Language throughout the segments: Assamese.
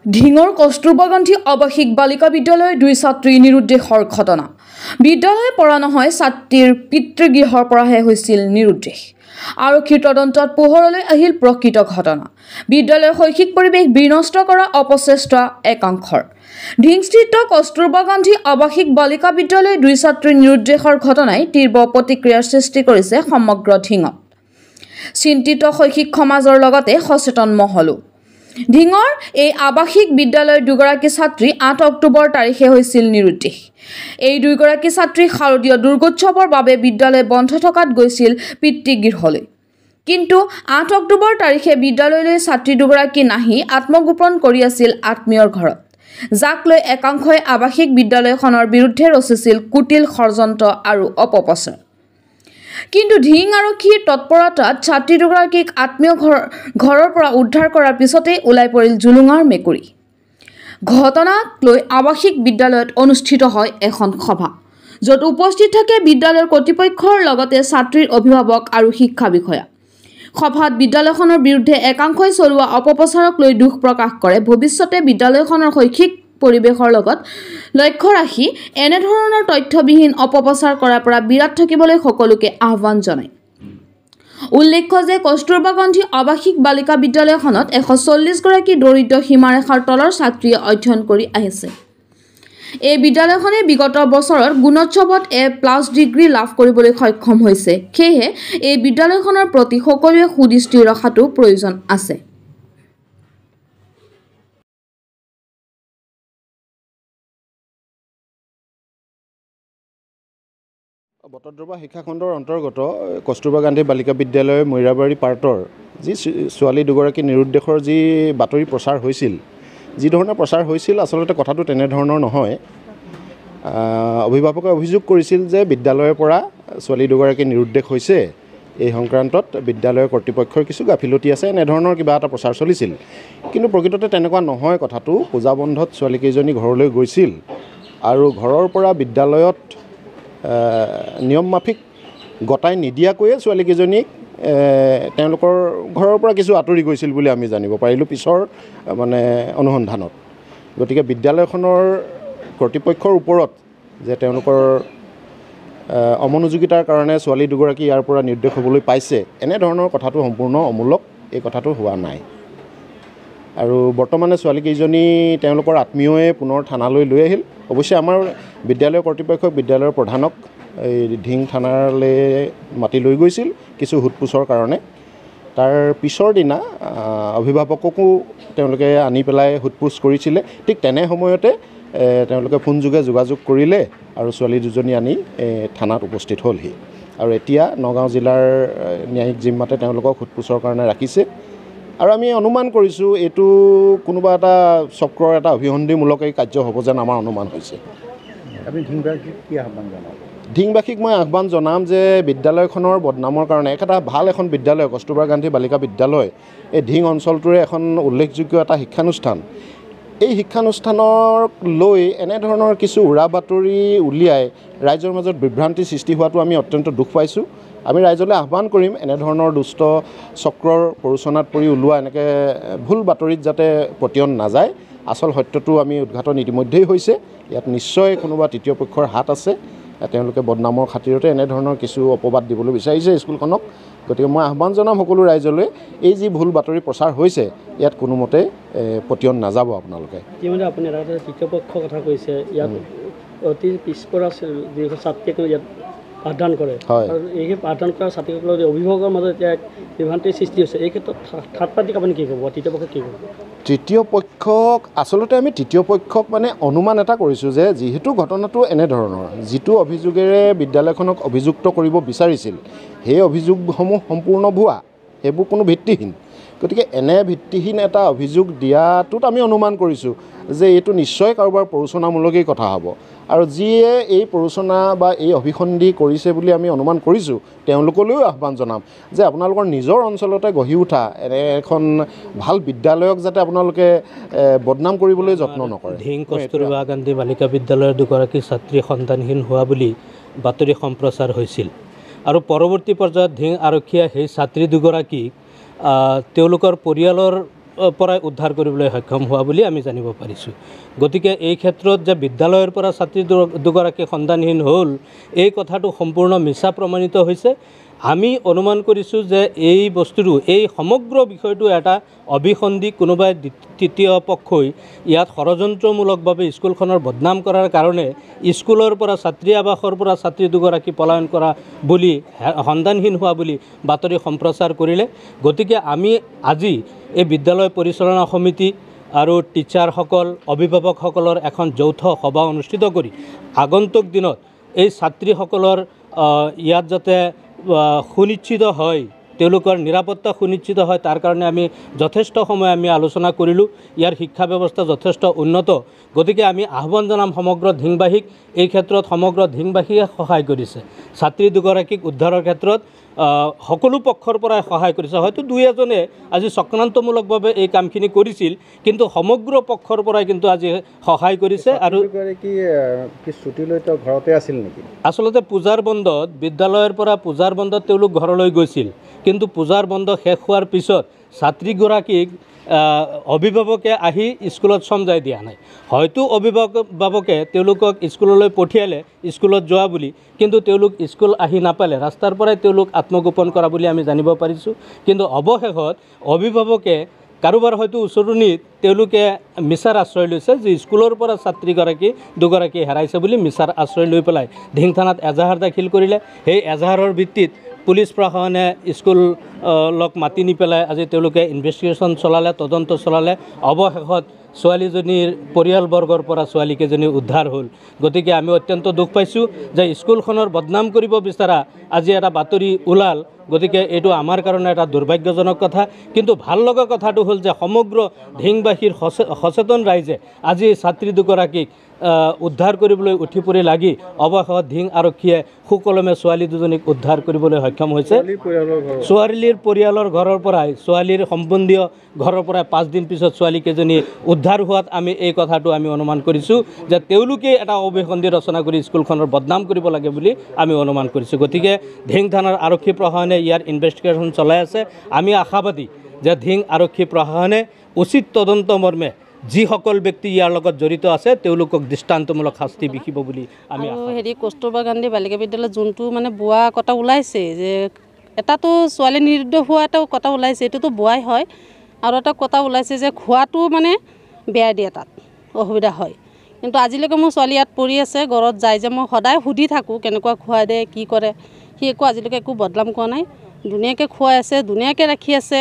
ঢিঙৰ কস্তুৰবা গান্ধী আৱাসিক বালিকা বিদ্যালয়ৰ 2 ছাত্ৰী নিৰুদ্দেশৰ ঘটনা। বিদ্যালয়ে পৰা নহয় ছাত্ৰীৰ পিতৃগৃহৰ পৰাহে হৈছিল নিৰুদ্দেশ। আৰক্ষীৰ তদন্তত পোহৰলৈ আহিল প্ৰকৃত ঘটনা। বিদ্যালয়ৰ শৈক্ষিক পৰিৱেশ বিনষ্ট কৰা অপচেষ্টা একাংশৰ। ঢিংস্থিত কস্তুৰবা গান্ধী আৱাসিক বালিকা বিদ্যালয়ৰ 2 ছাত্ৰীৰ নিৰুদ্দেশৰ ঘটনাই তীব্ৰ প্ৰতিক্ৰিয়াৰ সৃষ্টি কৰিছে সমগ্ৰ ঢিঙত। চিন্তিত শৈক্ষিক সমাজৰ লগতে সচেতন মহলো। ঢিঙৰ এই আৱাসিক বিদ্যালয়ৰ 2গৰাকী ছাত্ৰী 8 অক্টোবৰ তাৰিখে হৈছিল নিৰুদ্দেশ। এই 2গৰাকী ছাত্ৰী শাৰদীয় দুৰ্গোৎসৱৰ বাবে বিদ্যালয় বন্ধ থকাত গৈছিল পিতৃগৃহলৈ। কিন্তু 8 অক্টোবৰ তাৰিখে বিদ্যালয়লৈ ছাত্ৰী 2গৰাকী নাহি আত্মগোপন কৰি আছিল আত্মীয়ৰ ঘৰত, যাক লৈ একাংশই আৱাসিক বিদ্যালয়খনৰ বিৰুদ্ধে ৰচিছিল কুটিল ষড়যন্ত্ৰ আৰু অপপ্ৰচাৰ। কিন্তু ঢিং আৰক্ষীৰ তৎপৰতাত ছাত্ৰী 2গৰাকীক আত্মীয় ঘৰৰ পৰা উদ্ধাৰ কৰাৰ পিছতেই ওলাই পৰিল জুলুঙৰ মেকুৰী। ঘটনাক লৈ আৱাসিক বিদ্যালয়ত অনুষ্ঠিত হয় এখন সভা, য'ত উপস্থিত থাকে বিদ্যালয়ৰ কৰ্তৃপক্ষৰ লগতে ছাত্ৰীৰ অভিভাৱক আৰু শিক্ষা বিষয়া। সভাত বিদ্যালয়খনৰ বিৰুদ্ধে একাংশই চলোৱা অপপ্ৰচাৰক লৈ দুখ প্ৰকাশ কৰে। ভৱিষ্যতে বিদ্যালয়খনৰ শৈক্ষিক পৰিৱেশৰ লগত লক্ষ্য ৰাখি এনেধৰণৰ তথ্যবিহীন অপপ্ৰচাৰ কৰাৰ পৰা বিৰত থাকিবলৈ সকলোকে আহ্বান জনায়। উল্লেখ্য যে কস্তুৰবা গান্ধী আৱাসিক বালিকা বিদ্যালয়খনত 140গৰাকী দৰিদ্ৰ সীমাৰেখাৰ তলৰ ছাত্ৰীয়ে অধ্যয়ন কৰি আহিছে। এই বিদ্যালয়খনে বিগত বছৰত গুণোৎসৱত A+ ডিগ্ৰী লাভ কৰিবলৈ সক্ষম হৈছে। সেয়েহে এই বিদ্যালয়খনৰ প্ৰতি সকলোৱে সুদৃষ্টি ৰখাটো প্ৰয়োজন আছে। বটদ্ৰৱা শিক্ষাখণ্ডৰ অন্তৰ্গত কস্তুৰবা গান্ধী বালিকা বিদ্যালয় মৈৰাবাৰী পাৰ্টৰ যি ছোৱালী 2গৰাকী নিৰুদ্দেশৰ যি বাতৰি প্ৰচাৰ হৈছিল, যি ধৰণৰ প্ৰচাৰ হৈছিল আচলতে কথাটো তেনেধৰণৰ নহয়। অভিভাৱকে অভিযোগ কৰিছিল যে বিদ্যালয়ৰ পৰা ছোৱালী 2গৰাকী নিৰুদ্দেশ হৈছে, এই সংক্ৰান্তত বিদ্যালয়ৰ কৰ্তৃপক্ষৰ কিছু গাফিলতি আছে, এনেধৰণৰ কিবা এটা প্ৰচাৰ চলিছিল। কিন্তু প্ৰকৃততে তেনেকুৱা নহয় কথাটো। পূজা বন্ধত ছোৱালীকেইজনী ঘৰলৈ গৈছিল আৰু ঘৰৰ পৰা বিদ্যালয়ত নিয়ম মাফিক গতাই নিদিয়াকৈয়ে ছোৱালীকেইজনীক তেওঁলোকৰ ঘৰৰ পৰা কিছু আঁতৰি গৈছিল বুলি আমি জানিব পাৰিলোঁ পিছৰ অনুসন্ধানত। গতিকে বিদ্যালয়খনৰ কৰ্তৃপক্ষৰ ওপৰত যে তেওঁলোকৰ অমনোযোগিতাৰ কাৰণে ছোৱালী 2গৰাকী ইয়াৰ পৰা নিৰ্দেশ হ'বলৈ পাইছে, এনেধৰণৰ কথাটো সম্পূৰ্ণ অমূলক। এই কথাটো হোৱা নাই। আৰু বৰ্তমানে ছোৱালীকেইজনী তেওঁলোকৰ আত্মীয়ই পুনৰ থানালৈ লৈ আহিল। অৱশ্যে আমাৰ বিদ্যালয়ৰ কৰ্তৃপক্ষক বিদ্যালয়ৰ প্ৰধানক এই ঢিং থানালৈ মাতি লৈ গৈছিল কিছু সোধপোছৰ কাৰণে। তাৰ পিছৰ দিনা অভিভাৱককো তেওঁলোকে আনি পেলাই সোধপোছ কৰিছিলে। ঠিক তেনে সময়তে তেওঁলোকে ফোনযোগে যোগাযোগ কৰিলে আৰু ছোৱালী 2জনী আনি থানাত উপস্থিত হ'লহি। আৰু এতিয়া নগাঁও জিলাৰ ন্যায়িক জিম্মাতে তেওঁলোকক সোধপোছৰ কাৰণে ৰাখিছে। আৰু আমি অনুমান কৰিছোঁ এইটো কোনোবা এটা চক্ৰৰ এটা অভিসন্ধিমূলক এই কাৰ্য হ'ব যেন আমাৰ অনুমান হৈছে। আপুনি ঢিংবাসীক কি আহ্বান জনাব? ঢিংবাসীক মই আহ্বান জনাম যে বিদ্যালয়খনৰ বদনামৰ কাৰণে ভাল এখন বিদ্যালয় কস্তুৰবা গান্ধী বালিকা বিদ্যালয়, এই ঢিং অঞ্চলটোৰে এখন উল্লেখযোগ্য এটা শিক্ষানুষ্ঠান। এই শিক্ষানুষ্ঠানক লৈ এনেধৰণৰ কিছু উৰা বাতৰি উলিয়াই ৰাইজৰ মাজত বিভ্ৰান্তি সৃষ্টি হোৱাটো আমি অত্যন্ত দুখ পাইছোঁ। আমি ৰাইজলৈ আহ্বান কৰিম এনেধৰণৰ দুষ্ট চক্ৰৰ প্ৰৰোচনাত পৰি ওলোৱা এনেকৈ ভুল বাতৰিত যাতে পতিয়ন নাযায়। আচল সত্যটো আমি উদ্ঘাটন ইতিমধ্যেই হৈছে। ইয়াত নিশ্চয় কোনোবা তৃতীয় পক্ষৰ হাত আছে। তেওঁলোকে বদনামৰ খাতিৰতে এনেধৰণৰ কিছু অপবাদ দিবলৈ বিচাৰিছে স্কুলখনক। গতিকে মই আহ্বান জনাম সকলো ৰাইজলৈ, এই যি ভুল বাতৰি প্ৰচাৰ হৈছে ইয়াত কোনোমতে পতিয়ন নাযাব আপোনালোকে। ইতিমধ্যে আপুনি এটা তৃতীয় পক্ষৰ কথা কৈছে, ইয়াত অতি পিছপৰা যি ছাত্ৰীক ইয়াত পাঠদান কৰে আৰু এই পাঠদান কৰা ছাত্ৰীসকলৰ অভিভাৱকৰ মাজত এতিয়া বিভ্ৰান্তিৰ সৃষ্টি হৈছে। এই ক্ষেত্ৰত থাৰ্ড পাৰ্টিক আপুনি কি ক'ব? তৃতীয় পক্ষক কি ক'ব? তৃতীয় পক্ষক আচলতে আমি তৃতীয় পক্ষক অনুমান এটা কৰিছোঁ যে যিহেতু ঘটনাটো এনেধৰণৰ, যিটো অভিযোগেৰে বিদ্যালয়খনক অভিযুক্ত কৰিব বিচাৰিছিল সেই অভিযোগসমূহ সম্পূৰ্ণ ভুৱা, সেইবোৰ কোনো ভিত্তিহীন। গতিকে এনে ভিত্তিহীন এটা অভিযোগ দিয়াটোত আমি অনুমান কৰিছোঁ যে এইটো নিশ্চয় কাৰোবাৰ প্ৰৰোচনামূলকেই কথা হ'ব। আৰু যিয়ে এই প্ৰৰোচনা বা এই অভিসন্ধি কৰিছে বুলি আমি অনুমান কৰিছোঁ, তেওঁলোকলৈও আহ্বান জনাম যে আপোনালোকৰ নিজৰ অঞ্চলতে গঢ়ি উঠা এনে এখন ভাল বিদ্যালয়ক যাতে আপোনালোকে বদনাম কৰিবলৈ যত্ন নকৰে। ঢিং কস্তুৰবা গান্ধী বালিকা বিদ্যালয়ৰ 2গৰাকী ছাত্ৰী সন্তানহীন হোৱা বুলি বাতৰি সম্প্ৰচাৰ হৈছিল। আৰু পৰৱৰ্তী পৰ্যায়ত ঢিং আৰক্ষীয়ে সেই ছাত্ৰী 2গৰাকীক তেওঁলোকৰ পৰিয়ালৰ পৰাই উদ্ধাৰ কৰিবলৈ সক্ষম হোৱা বুলি আমি জানিব পাৰিছোঁ। গতিকে এই ক্ষেত্ৰত যে বিদ্যালয়ৰ পৰা ছাত্ৰী দুগৰাকী সন্ধানহীন হ'ল এই কথাটো সম্পূৰ্ণ মিছা প্ৰমাণিত হৈছে। আমি অনুমান কৰিছোঁ যে এই বস্তুটো এই সমগ্ৰ বিষয়টো এটা অভিসন্ধি, কোনোবাই তৃতীয় পক্ষই ইয়াত ষড়যন্ত্ৰমূলকভাৱে স্কুলখনৰ বদনাম কৰাৰ কাৰণে স্কুলৰ পৰা ছাত্ৰী আৱাসৰ পৰা ছাত্ৰী দুগৰাকী পলায়ন কৰা বুলি সন্ধানহীন হোৱা বুলি বাতৰি সম্প্ৰচাৰ কৰিলে। গতিকে আমি আজি এই বিদ্যালয় পৰিচালনা সমিতি আৰু টিচাৰসকল অভিভাৱকসকলৰ এখন যৌথ সভা অনুষ্ঠিত কৰি আগন্তুক দিনত এই ছাত্ৰীসকলৰ ইয়াত যাতে সুনিশ্চিত হয়, তেওঁলোকৰ নিৰাপত্তা সুনিশ্চিত হয়, তাৰ কাৰণে আমি যথেষ্ট সময় আমি আলোচনা কৰিলোঁ। ইয়াৰ শিক্ষা ব্যৱস্থা যথেষ্ট উন্নত। গতিকে আমি আহ্বান জনাম সমগ্ৰ ধিংবাসীক, এই ক্ষেত্ৰত সমগ্ৰ ধিংবাসীয়ে সহায় কৰিছে। ছাত্ৰী দুগৰাকীক উদ্ধাৰৰ ক্ষেত্ৰত সকলো পক্ষৰ পৰাই সহায় কৰিছে। হয়তো দুই এজনে আজি চক্ৰান্তমূলকভাৱে এই কামখিনি কৰিছিল, কিন্তু সমগ্ৰ পক্ষৰ পৰাই কিন্তু আজি সহায় কৰিছে। আৰু ছুটীলৈ ঘৰতে আছিল নেকি? আচলতে পূজাৰ বন্ধত বিদ্যালয়ৰ পৰা পূজাৰ বন্ধত তেওঁলোক ঘৰলৈ গৈছিল, কিন্তু পূজাৰ বন্ধ শেষ হোৱাৰ পিছত ছাত্ৰীগৰাকীক অভিভাৱকে আহি স্কুলত চমজাই দিয়া নাই। হয়তো অভিভাৱকে তেওঁলোকক স্কুললৈ পঠিয়ালে স্কুলত যোৱা বুলি, কিন্তু তেওঁলোক স্কুল আহি নাপালে, ৰাস্তাৰ পৰাই তেওঁলোক আত্মগোপন কৰা বুলি আমি জানিব পাৰিছোঁ। কিন্তু অৱশেষত অভিভাৱকে কাৰোবাৰ হয়তো উচৰণিত তেওঁলোকে মিছাৰ আশ্ৰয় লৈছে যে স্কুলৰ পৰা দুগৰাকী হেৰাইছে বুলি মিছাৰ আশ্ৰয় লৈ পেলাই ধিং থানাত এজাহাৰ দাখিল কৰিলে। সেই এজাহাৰৰ ভিত্তিত পুলিচ প্ৰশাসনে স্কুলক মাতি নি পেলাই আজি তেওঁলোকে ইনভেষ্টিগেশ্যন চলালে, তদন্ত চলালে। অৱশেষত ছোৱালীজনীৰ পৰিয়ালবৰ্গৰ পৰা ছোৱালীকেইজনী উদ্ধাৰ হ'ল। গতিকে আমি অত্যন্ত দুখ পাইছোঁ যে স্কুলখনৰ বদনাম কৰিব বিচৰা আজি এটা বাতৰি ওলাল। গতিকে এইটো আমাৰ কাৰণে এটা দুৰ্ভাগ্যজনক কথা। কিন্তু ভাল লগা কথাটো হ'ল যে সমগ্ৰ ধিংবাসীৰ সচেতন ৰাইজে আজি ছাত্ৰী দুগৰাকীক উদ্ধাৰ কৰিবলৈ উঠি পৰি লাগি অৱশেষত ধিং আৰক্ষীয়ে সুকলমে ছোৱালী দুজনীক উদ্ধাৰ কৰিবলৈ সক্ষম হৈছে। ছোৱালীৰ পৰিয়ালৰ ঘৰৰ পৰাই, ছোৱালীৰ সম্বন্ধীয় ঘৰৰ পৰাই 5 দিন পিছত ছোৱালীকেইজনী উদ্ধাৰ হোৱাত আমি এই কথাটো আমি অনুমান কৰিছোঁ যে তেওঁলোকে এটা অভিসন্ধি ৰচনা কৰি স্কুলখনৰ বদনাম কৰিব লাগে বুলি আমি অনুমান কৰিছোঁ। গতিকে ধিং থানাৰ আৰক্ষী প্ৰশাসনে ইয়াৰ ইনভেষ্টিগেশ্যন চলাই আছে। আমি আশাবাদী যে ধিং আৰক্ষী প্ৰশাসনে উচিত তদন্ত মৰ্মে যিসকল ব্যক্তি ইয়াৰ লগত জড়িত আছে তেওঁলোকক দৃষ্টান্তমূলক শাস্তি বিহিব বুলি আমি কস্তুৰবা গান্ধী বালিকা বিদ্যালয়ত যোনটো মানে বোৱা কথা ওলাইছে, যে এটাতো ছোৱালী নিৰুদ্ধ হোৱা এটা কথা ওলাইছে, এইটোতো বোৱাই হয়। আৰু এটা কথা ওলাইছে যে খোৱাটো মানে বেয়া দিয়ে, তাত অসুবিধা হয়। কিন্তু আজিলৈকে মোৰ ছোৱালী ইয়াত পঢ়ি আছে, ঘৰত যায় যে মই সদায় সুধি থাকোঁ কেনেকুৱা খুৱাই দিয়ে, কি কৰে। সি আজিলৈকে একো বদনাম কৰা নাই, ধুনীয়াকৈ খুৱাই আছে, ধুনীয়াকৈ ৰাখি আছে।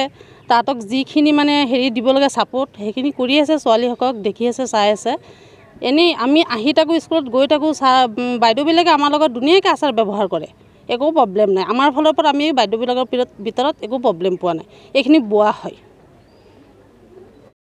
তাহাঁতক যিখিনি মানে দিব লাগে ছাপোৰ্ট, সেইখিনি কৰি আছে। ছোৱালীসকলক দেখি আছে, চাই আছে। এনেই আমি আহি থাকোঁ, স্কুলত গৈ থাকোঁ, বাইদেউবিলাকে আমাৰ লগত ধুনীয়াকৈ আচাৰ ব্যৱহাৰ কৰে, একো প্ৰব্লেম নাই। আমাৰ ফালৰ পৰা আমি বাইদেউবিলাকৰ ভিতৰত একো প্ৰব্লেম পোৱা নাই। এইখিনি বোৱা হয়।